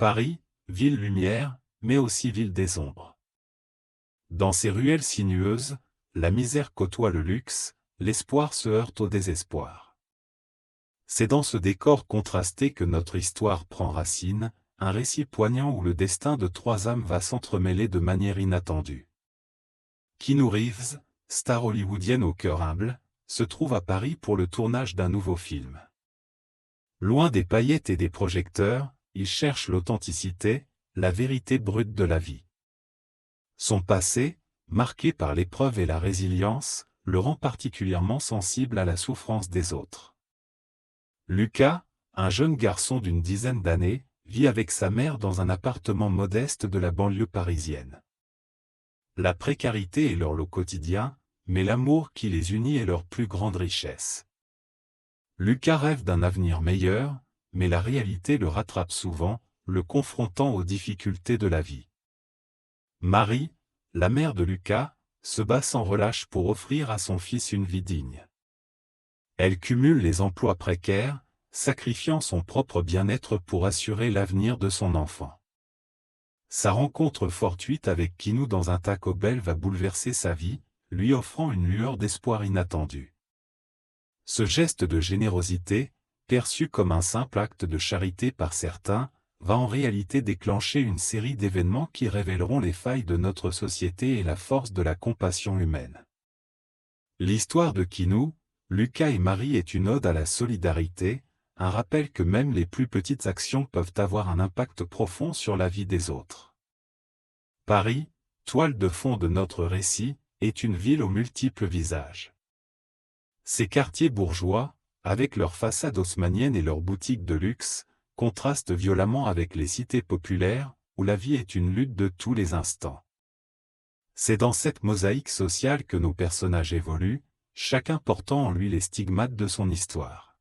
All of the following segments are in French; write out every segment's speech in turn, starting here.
Paris, ville lumière, mais aussi ville des ombres. Dans ces ruelles sinueuses, la misère côtoie le luxe, l'espoir se heurte au désespoir. C'est dans ce décor contrasté que notre histoire prend racine, un récit poignant où le destin de trois âmes va s'entremêler de manière inattendue. Keanu Reeves, star hollywoodienne au cœur humble, se trouve à Paris pour le tournage d'un nouveau film. Loin des paillettes et des projecteurs, il cherche l'authenticité, la vérité brute de la vie. Son passé, marqué par l'épreuve et la résilience, le rend particulièrement sensible à la souffrance des autres. Lucas, un jeune garçon d'une dizaine d'années, vit avec sa mère dans un appartement modeste de la banlieue parisienne. La précarité est leur lot quotidien, mais l'amour qui les unit est leur plus grande richesse. Lucas rêve d'un avenir meilleur, mais la réalité le rattrape souvent, le confrontant aux difficultés de la vie. Marie, la mère de Lucas, se bat sans relâche pour offrir à son fils une vie digne. Elle cumule les emplois précaires, sacrifiant son propre bien-être pour assurer l'avenir de son enfant. Sa rencontre fortuite avec Keanu dans un Taco Bell va bouleverser sa vie, lui offrant une lueur d'espoir inattendue. Ce geste de générosité, perçu comme un simple acte de charité par certains, va en réalité déclencher une série d'événements qui révéleront les failles de notre société et la force de la compassion humaine. L'histoire de Keanu, Lucas et Marie est une ode à la solidarité, un rappel que même les plus petites actions peuvent avoir un impact profond sur la vie des autres. Paris, toile de fond de notre récit, est une ville aux multiples visages. Ses quartiers bourgeois, avec leurs façades haussmanniennes et leurs boutiques de luxe, contrastent violemment avec les cités populaires, où la vie est une lutte de tous les instants. C'est dans cette mosaïque sociale que nos personnages évoluent, chacun portant en lui les stigmates de son histoire.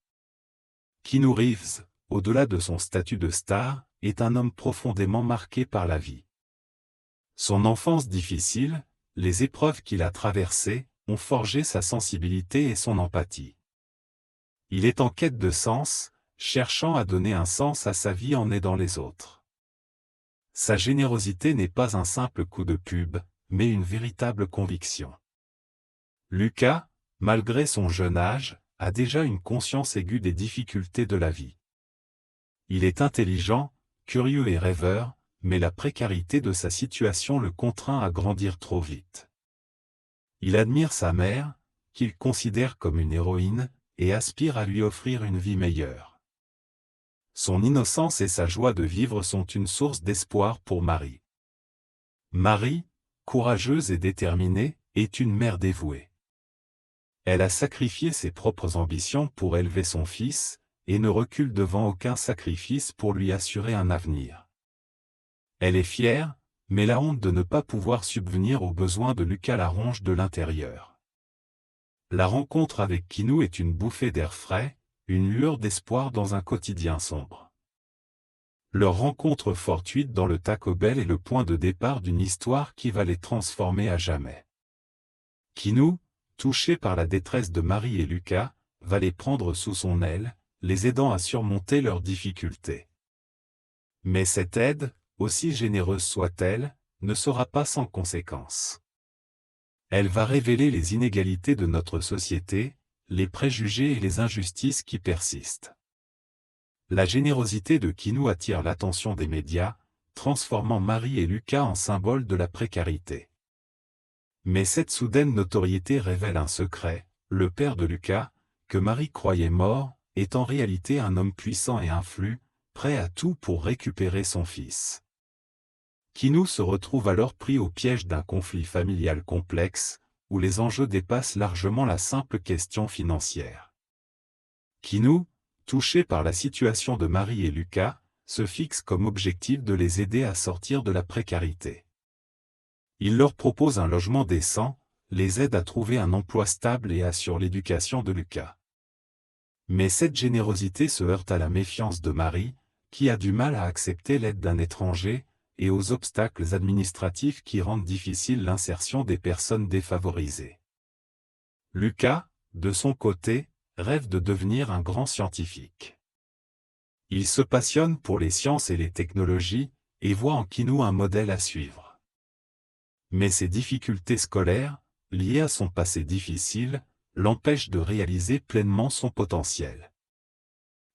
Keanu Reeves, au-delà de son statut de star, est un homme profondément marqué par la vie. Son enfance difficile, les épreuves qu'il a traversées, ont forgé sa sensibilité et son empathie. Il est en quête de sens, cherchant à donner un sens à sa vie en aidant les autres. Sa générosité n'est pas un simple coup de pub, mais une véritable conviction. Lucas, malgré son jeune âge, a déjà une conscience aiguë des difficultés de la vie. Il est intelligent, curieux et rêveur, mais la précarité de sa situation le contraint à grandir trop vite. Il admire sa mère, qu'il considère comme une héroïne, et aspire à lui offrir une vie meilleure. Son innocence et sa joie de vivre sont une source d'espoir pour Marie. Marie, courageuse et déterminée, est une mère dévouée. Elle a sacrifié ses propres ambitions pour élever son fils, et ne recule devant aucun sacrifice pour lui assurer un avenir. Elle est fière, mais la honte de ne pas pouvoir subvenir aux besoins de Lucas la ronge de l'intérieur. La rencontre avec Keanu est une bouffée d'air frais, une lueur d'espoir dans un quotidien sombre. Leur rencontre fortuite dans le Taco Bell est le point de départ d'une histoire qui va les transformer à jamais. Keanu, touché par la détresse de Marie et Lucas, va les prendre sous son aile, les aidant à surmonter leurs difficultés. Mais cette aide, aussi généreuse soit-elle, ne sera pas sans conséquences. Elle va révéler les inégalités de notre société, les préjugés et les injustices qui persistent. La générosité de Keanu attire l'attention des médias, transformant Marie et Lucas en symboles de la précarité. Mais cette soudaine notoriété révèle un secret, le père de Lucas, que Marie croyait mort, est en réalité un homme puissant et influent, prêt à tout pour récupérer son fils. Keanu se retrouve alors pris au piège d'un conflit familial complexe, où les enjeux dépassent largement la simple question financière. Keanu, touché par la situation de Marie et Lucas, se fixe comme objectif de les aider à sortir de la précarité. Il leur propose un logement décent, les aide à trouver un emploi stable et assure l'éducation de Lucas. Mais cette générosité se heurte à la méfiance de Marie, qui a du mal à accepter l'aide d'un étranger, et aux obstacles administratifs qui rendent difficile l'insertion des personnes défavorisées. Lucas, de son côté, rêve de devenir un grand scientifique. Il se passionne pour les sciences et les technologies, et voit en Kinou un modèle à suivre. Mais ses difficultés scolaires, liées à son passé difficile, l'empêchent de réaliser pleinement son potentiel.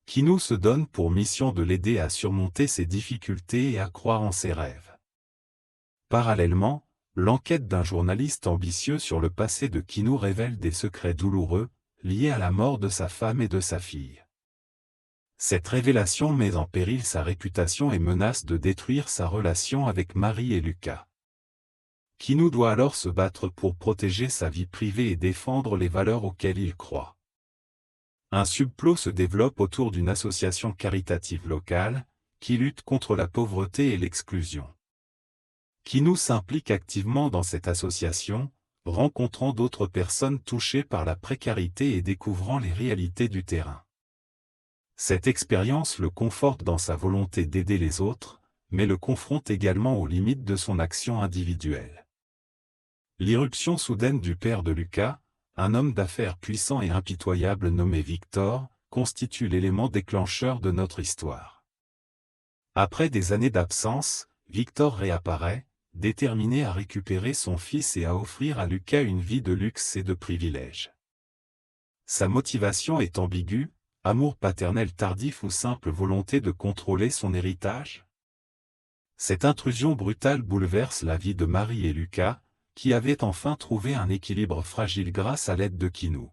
Kinou se donne pour mission de l'aider à surmonter ses difficultés et à croire en ses rêves. Parallèlement, l'enquête d'un journaliste ambitieux sur le passé de Kinou révèle des secrets douloureux, liés à la mort de sa femme et de sa fille. Cette révélation met en péril sa réputation et menace de détruire sa relation avec Marie et Lucas. Kinou doit alors se battre pour protéger sa vie privée et défendre les valeurs auxquelles il croit. Un subplot se développe autour d'une association caritative locale, qui lutte contre la pauvreté et l'exclusion. Kinou s'implique activement dans cette association, rencontrant d'autres personnes touchées par la précarité et découvrant les réalités du terrain. Cette expérience le conforte dans sa volonté d'aider les autres, mais le confronte également aux limites de son action individuelle. L'irruption soudaine du père de Lucas, un homme d'affaires puissant et impitoyable nommé Victor, constitue l'élément déclencheur de notre histoire. Après des années d'absence, Victor réapparaît, déterminé à récupérer son fils et à offrir à Lucas une vie de luxe et de privilèges. Sa motivation est ambiguë, amour paternel tardif ou simple volonté de contrôler son héritage? Cette intrusion brutale bouleverse la vie de Marie et Lucas, qui avaient enfin trouvé un équilibre fragile grâce à l'aide de Kinou.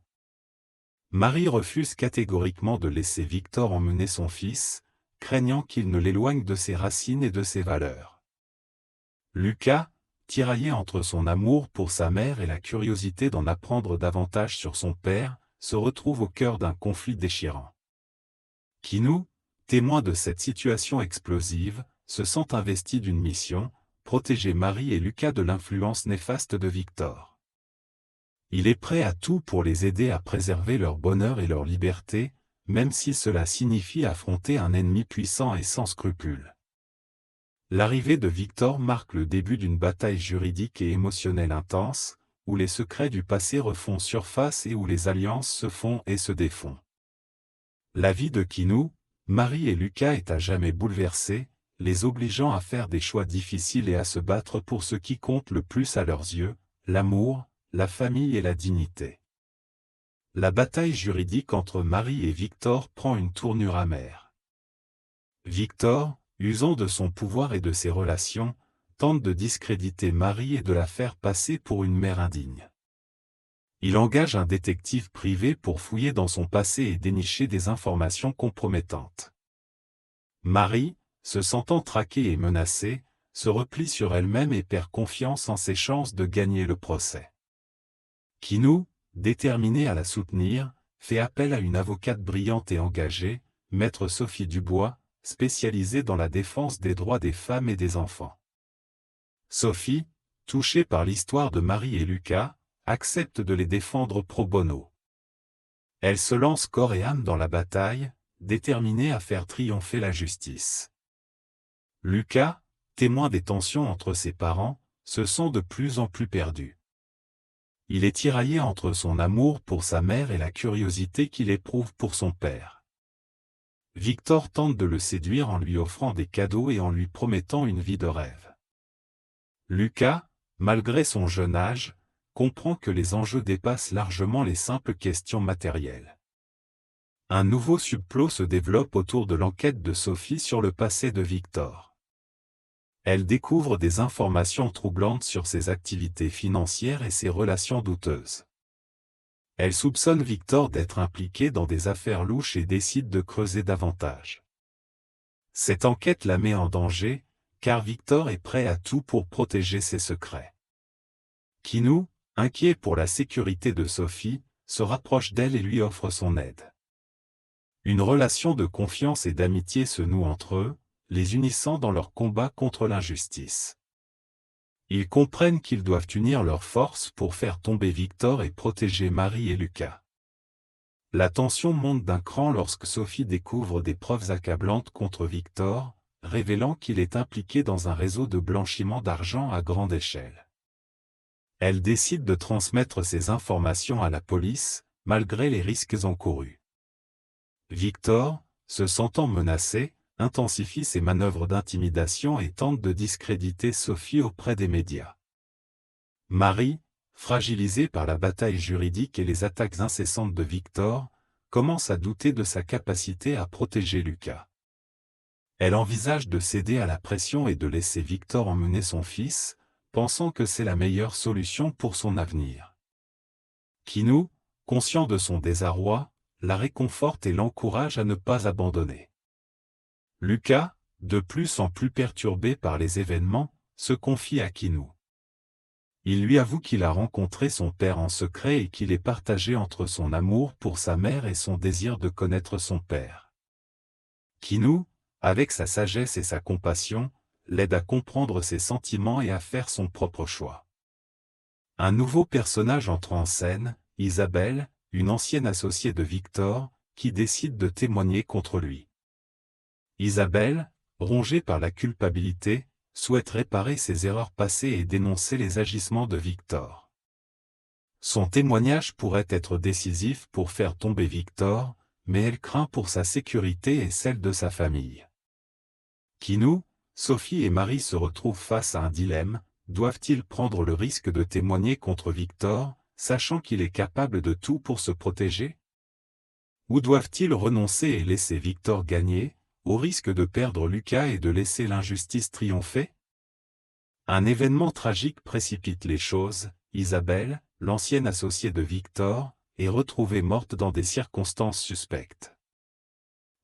Marie refuse catégoriquement de laisser Victor emmener son fils, craignant qu'il ne l'éloigne de ses racines et de ses valeurs. Lucas, tiraillé entre son amour pour sa mère et la curiosité d'en apprendre davantage sur son père, se retrouve au cœur d'un conflit déchirant. Kinou, témoin de cette situation explosive, se sent investi d'une mission, protéger Marie et Lucas de l'influence néfaste de Victor. Il est prêt à tout pour les aider à préserver leur bonheur et leur liberté, même si cela signifie affronter un ennemi puissant et sans scrupules. L'arrivée de Victor marque le début d'une bataille juridique et émotionnelle intense, où les secrets du passé refont surface et où les alliances se font et se défont. La vie de Kinou, Marie et Lucas est à jamais bouleversée, les obligeant à faire des choix difficiles et à se battre pour ce qui compte le plus à leurs yeux, l'amour, la famille et la dignité. La bataille juridique entre Marie et Victor prend une tournure amère. Victor, usant de son pouvoir et de ses relations, tente de discréditer Marie et de la faire passer pour une mère indigne. Il engage un détective privé pour fouiller dans son passé et dénicher des informations compromettantes. Marie, se sentant traquée et menacée, se replie sur elle-même et perd confiance en ses chances de gagner le procès. Kinou, déterminé à la soutenir, fait appel à une avocate brillante et engagée, maître Sophie Dubois, spécialisée dans la défense des droits des femmes et des enfants. Sophie, touchée par l'histoire de Marie et Lucas, accepte de les défendre pro bono. Elle se lance corps et âme dans la bataille, déterminée à faire triompher la justice. Lucas, témoin des tensions entre ses parents, se sent de plus en plus perdu. Il est tiraillé entre son amour pour sa mère et la curiosité qu'il éprouve pour son père. Victor tente de le séduire en lui offrant des cadeaux et en lui promettant une vie de rêve. Lucas, malgré son jeune âge, comprend que les enjeux dépassent largement les simples questions matérielles. Un nouveau subplot se développe autour de l'enquête de Sophie sur le passé de Victor. Elle découvre des informations troublantes sur ses activités financières et ses relations douteuses. Elle soupçonne Victor d'être impliqué dans des affaires louches et décide de creuser davantage. Cette enquête la met en danger, car Victor est prêt à tout pour protéger ses secrets. Kinou, inquiet pour la sécurité de Sophie, se rapproche d'elle et lui offre son aide. Une relation de confiance et d'amitié se noue entre eux, les unissant dans leur combat contre l'injustice. Ils comprennent qu'ils doivent unir leurs forces pour faire tomber Victor et protéger Marie et Lucas. La tension monte d'un cran lorsque Sophie découvre des preuves accablantes contre Victor, révélant qu'il est impliqué dans un réseau de blanchiment d'argent à grande échelle. Elle décide de transmettre ces informations à la police, malgré les risques encourus. Victor, se sentant menacé, intensifie ses manœuvres d'intimidation et tente de discréditer Sophie auprès des médias. Marie, fragilisée par la bataille juridique et les attaques incessantes de Victor, commence à douter de sa capacité à protéger Lucas. Elle envisage de céder à la pression et de laisser Victor emmener son fils, pensant que c'est la meilleure solution pour son avenir. Kinou, conscient de son désarroi, la réconforte et l'encourage à ne pas abandonner. Lucas, de plus en plus perturbé par les événements, se confie à Kinou. Il lui avoue qu'il a rencontré son père en secret et qu'il est partagé entre son amour pour sa mère et son désir de connaître son père. Kinou, avec sa sagesse et sa compassion, l'aide à comprendre ses sentiments et à faire son propre choix. Un nouveau personnage entre en scène, Isabelle, une ancienne associée de Victor, qui décide de témoigner contre lui. Isabelle, rongée par la culpabilité, souhaite réparer ses erreurs passées et dénoncer les agissements de Victor. Son témoignage pourrait être décisif pour faire tomber Victor, mais elle craint pour sa sécurité et celle de sa famille. Kinou, Sophie et Marie se retrouvent face à un dilemme: doivent-ils prendre le risque de témoigner contre Victor, sachant qu'il est capable de tout pour se protéger? Ou doivent-ils renoncer et laisser Victor gagner, au risque de perdre Lucas et de laisser l'injustice triompher? Un événement tragique précipite les choses. Isabelle, l'ancienne associée de Victor, est retrouvée morte dans des circonstances suspectes.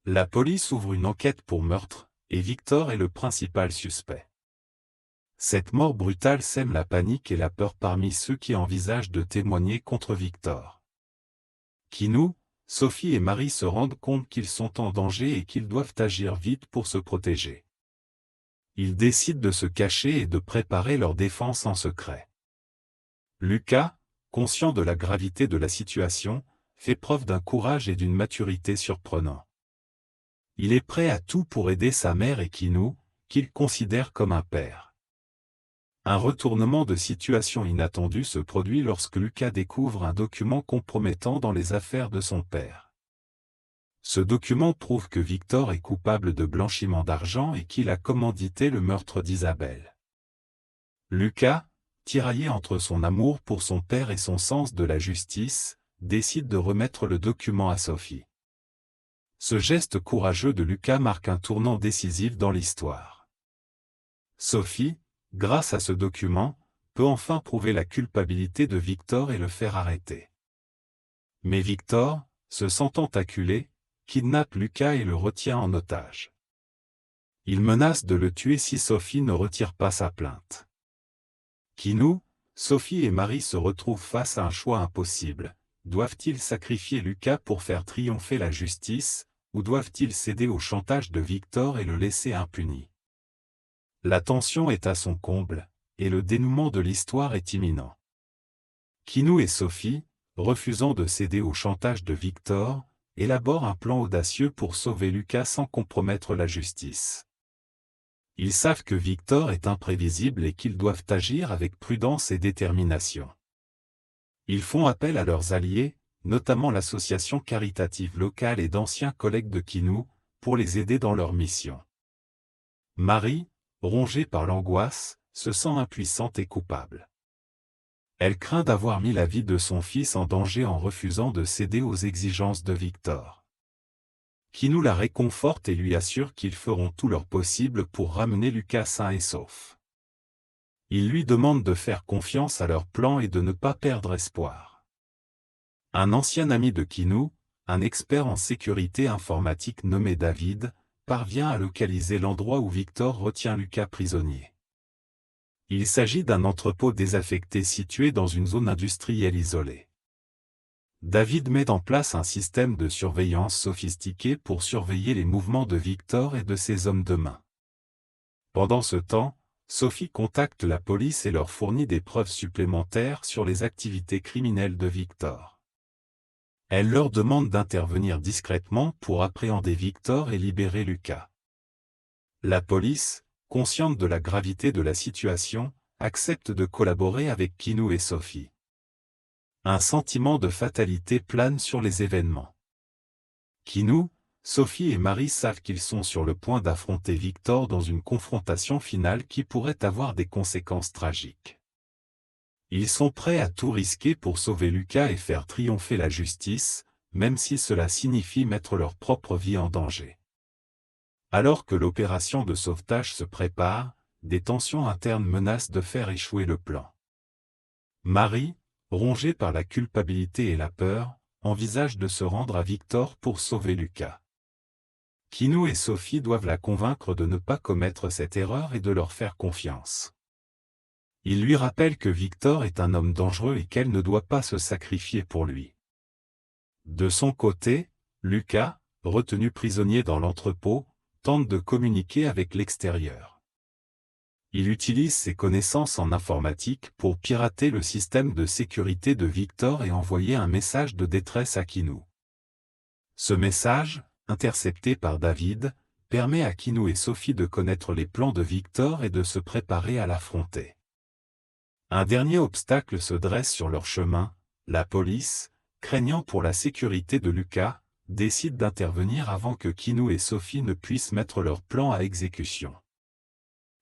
La police ouvre une enquête pour meurtre, et Victor est le principal suspect. Cette mort brutale sème la panique et la peur parmi ceux qui envisagent de témoigner contre Victor. Kinou, Sophie et Marie se rendent compte qu'ils sont en danger et qu'ils doivent agir vite pour se protéger. Ils décident de se cacher et de préparer leur défense en secret. Lucas, conscient de la gravité de la situation, fait preuve d'un courage et d'une maturité surprenants. Il est prêt à tout pour aider sa mère et Kinou, qu'il considère comme un père. Un retournement de situation inattendu se produit lorsque Lucas découvre un document compromettant dans les affaires de son père. Ce document prouve que Victor est coupable de blanchiment d'argent et qu'il a commandité le meurtre d'Isabelle. Lucas, tiraillé entre son amour pour son père et son sens de la justice, décide de remettre le document à Sophie. Ce geste courageux de Lucas marque un tournant décisif dans l'histoire. Sophie, grâce à ce document, peut enfin prouver la culpabilité de Victor et le faire arrêter. Mais Victor, se sentant acculé, kidnappe Lucas et le retient en otage. Il menace de le tuer si Sophie ne retire pas sa plainte. Kinou, Sophie et Marie se retrouvent face à un choix impossible. Doivent-ils sacrifier Lucas pour faire triompher la justice, ou doivent-ils céder au chantage de Victor et le laisser impuni? La tension est à son comble, et le dénouement de l'histoire est imminent. Kinou et Sophie, refusant de céder au chantage de Victor, élaborent un plan audacieux pour sauver Lucas sans compromettre la justice. Ils savent que Victor est imprévisible et qu'ils doivent agir avec prudence et détermination. Ils font appel à leurs alliés, notamment l'association caritative locale et d'anciens collègues de Kinou, pour les aider dans leur mission. Marie, rongée par l'angoisse, se sent impuissante et coupable. Elle craint d'avoir mis la vie de son fils en danger en refusant de céder aux exigences de Victor. Kinou la réconforte et lui assure qu'ils feront tout leur possible pour ramener Lucas sain et sauf. Ils lui demandent de faire confiance à leur plan et de ne pas perdre espoir. Un ancien ami de Kinou, un expert en sécurité informatique nommé David, parvient à localiser l'endroit où Victor retient Lucas prisonnier. Il s'agit d'un entrepôt désaffecté situé dans une zone industrielle isolée. David met en place un système de surveillance sophistiqué pour surveiller les mouvements de Victor et de ses hommes de main. Pendant ce temps, Sophie contacte la police et leur fournit des preuves supplémentaires sur les activités criminelles de Victor. Elle leur demande d'intervenir discrètement pour appréhender Victor et libérer Lucas. La police, consciente de la gravité de la situation, accepte de collaborer avec Kinou et Sophie. Un sentiment de fatalité plane sur les événements. Kinou, Sophie et Marie savent qu'ils sont sur le point d'affronter Victor dans une confrontation finale qui pourrait avoir des conséquences tragiques. Ils sont prêts à tout risquer pour sauver Lucas et faire triompher la justice, même si cela signifie mettre leur propre vie en danger. Alors que l'opération de sauvetage se prépare, des tensions internes menacent de faire échouer le plan. Marie, rongée par la culpabilité et la peur, envisage de se rendre à Victor pour sauver Lucas. Kinou et Sophie doivent la convaincre de ne pas commettre cette erreur et de leur faire confiance. Ils lui rappellent que Victor est un homme dangereux et qu'elle ne doit pas se sacrifier pour lui. De son côté, Lucas, retenu prisonnier dans l'entrepôt, tente de communiquer avec l'extérieur. Il utilise ses connaissances en informatique pour pirater le système de sécurité de Victor et envoyer un message de détresse à Kinou. Ce message, intercepté par David, permet à Kinou et Sophie de connaître les plans de Victor et de se préparer à l'affronter. Un dernier obstacle se dresse sur leur chemin, la police, craignant pour la sécurité de Lucas, décide d'intervenir avant que Kinou et Sophie ne puissent mettre leur plan à exécution.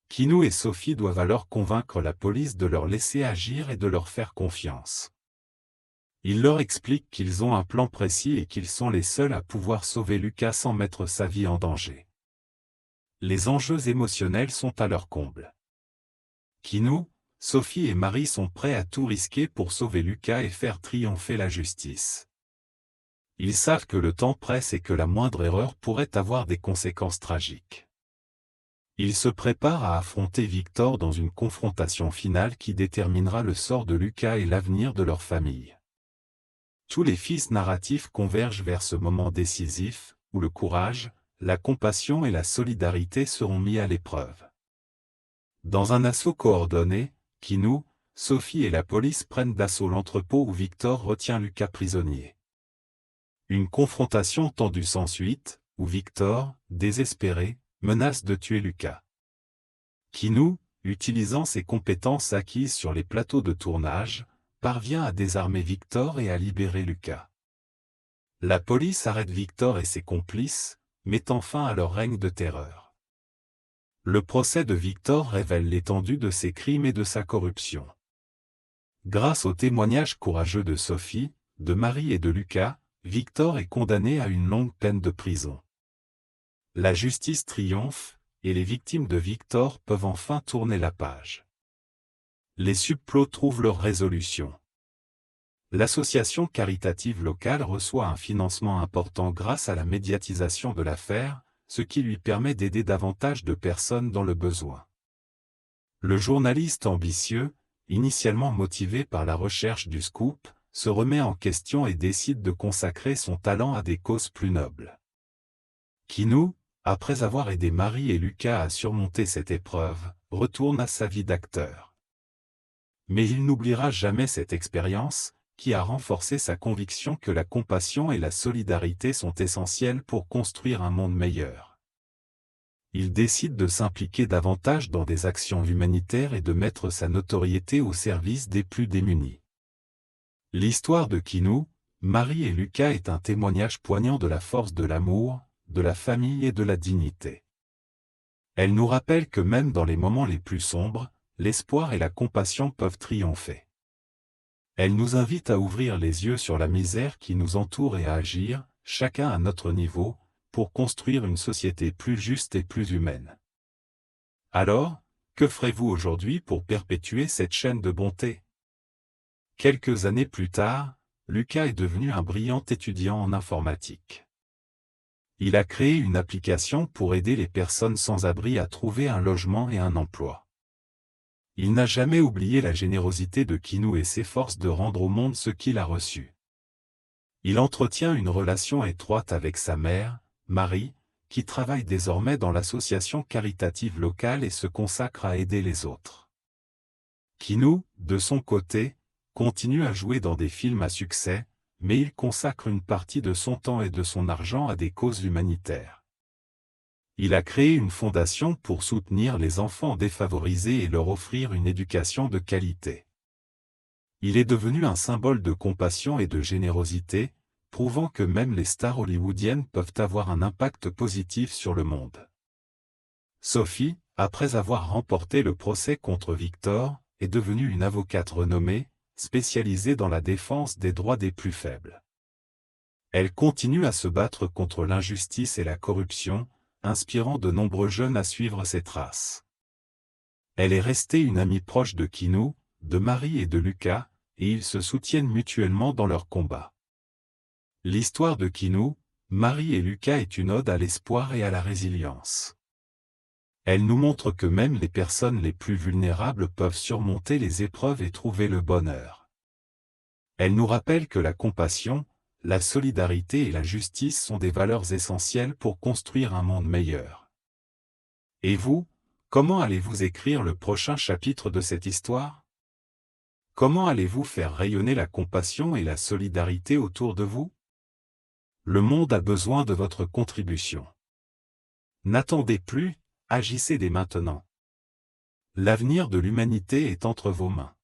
Kinou et Sophie doivent alors convaincre la police de leur laisser agir et de leur faire confiance. Ils leur expliquent qu'ils ont un plan précis et qu'ils sont les seuls à pouvoir sauver Lucas sans mettre sa vie en danger. Les enjeux émotionnels sont à leur comble. Kinou, Sophie et Marie sont prêts à tout risquer pour sauver Lucas et faire triompher la justice. Ils savent que le temps presse et que la moindre erreur pourrait avoir des conséquences tragiques. Ils se préparent à affronter Victor dans une confrontation finale qui déterminera le sort de Lucas et l'avenir de leur famille. Tous les fils narratifs convergent vers ce moment décisif, où le courage, la compassion et la solidarité seront mis à l'épreuve. Dans un assaut coordonné, Kinou, Sophie et la police prennent d'assaut l'entrepôt où Victor retient Lucas prisonnier. Une confrontation tendue s'ensuit, où Victor, désespéré, menace de tuer Lucas. Kinou, utilisant ses compétences acquises sur les plateaux de tournage, parvient à désarmer Victor et à libérer Lucas. La police arrête Victor et ses complices, mettant fin à leur règne de terreur. Le procès de Victor révèle l'étendue de ses crimes et de sa corruption. Grâce aux témoignages courageux de Sophie, de Marie et de Lucas, Victor est condamné à une longue peine de prison. La justice triomphe, et les victimes de Victor peuvent enfin tourner la page. Les subplots trouvent leur résolution. L'association caritative locale reçoit un financement important grâce à la médiatisation de l'affaire, ce qui lui permet d'aider davantage de personnes dans le besoin. Le journaliste ambitieux, initialement motivé par la recherche du scoop, se remet en question et décide de consacrer son talent à des causes plus nobles. Kinou, après avoir aidé Marie et Lucas à surmonter cette épreuve, retourne à sa vie d'acteur. Mais il n'oubliera jamais cette expérience, qui a renforcé sa conviction que la compassion et la solidarité sont essentielles pour construire un monde meilleur. Il décide de s'impliquer davantage dans des actions humanitaires et de mettre sa notoriété au service des plus démunis. L'histoire de Kinou, Marie et Lucas est un témoignage poignant de la force de l'amour, de la famille et de la dignité. Elle nous rappelle que même dans les moments les plus sombres, l'espoir et la compassion peuvent triompher. Elle nous invite à ouvrir les yeux sur la misère qui nous entoure et à agir, chacun à notre niveau, pour construire une société plus juste et plus humaine. Alors, que ferez-vous aujourd'hui pour perpétuer cette chaîne de bonté? Quelques années plus tard, Lucas est devenu un brillant étudiant en informatique. Il a créé une application pour aider les personnes sans abri à trouver un logement et un emploi. Il n'a jamais oublié la générosité de Kinou et s'efforce de rendre au monde ce qu'il a reçu. Il entretient une relation étroite avec sa mère, Marie, qui travaille désormais dans l'association caritative locale et se consacre à aider les autres. Kinou, de son côté, continue à jouer dans des films à succès, mais il consacre une partie de son temps et de son argent à des causes humanitaires. Il a créé une fondation pour soutenir les enfants défavorisés et leur offrir une éducation de qualité. Il est devenu un symbole de compassion et de générosité, prouvant que même les stars hollywoodiennes peuvent avoir un impact positif sur le monde. Sophie, après avoir remporté le procès contre Victor, est devenue une avocate renommée, spécialisée dans la défense des droits des plus faibles. Elle continue à se battre contre l'injustice et la corruption, inspirant de nombreux jeunes à suivre ses traces. Elle est restée une amie proche de Keanu, de Marie et de Lucas, et ils se soutiennent mutuellement dans leurs combats. L'histoire de Keanu, Marie et Lucas est une ode à l'espoir et à la résilience. Elle nous montre que même les personnes les plus vulnérables peuvent surmonter les épreuves et trouver le bonheur. Elle nous rappelle que la compassion, la solidarité et la justice sont des valeurs essentielles pour construire un monde meilleur. Et vous, comment allez-vous écrire le prochain chapitre de cette histoire? Comment allez-vous faire rayonner la compassion et la solidarité autour de vous? Le monde a besoin de votre contribution. N'attendez plus, agissez dès maintenant. L'avenir de l'humanité est entre vos mains.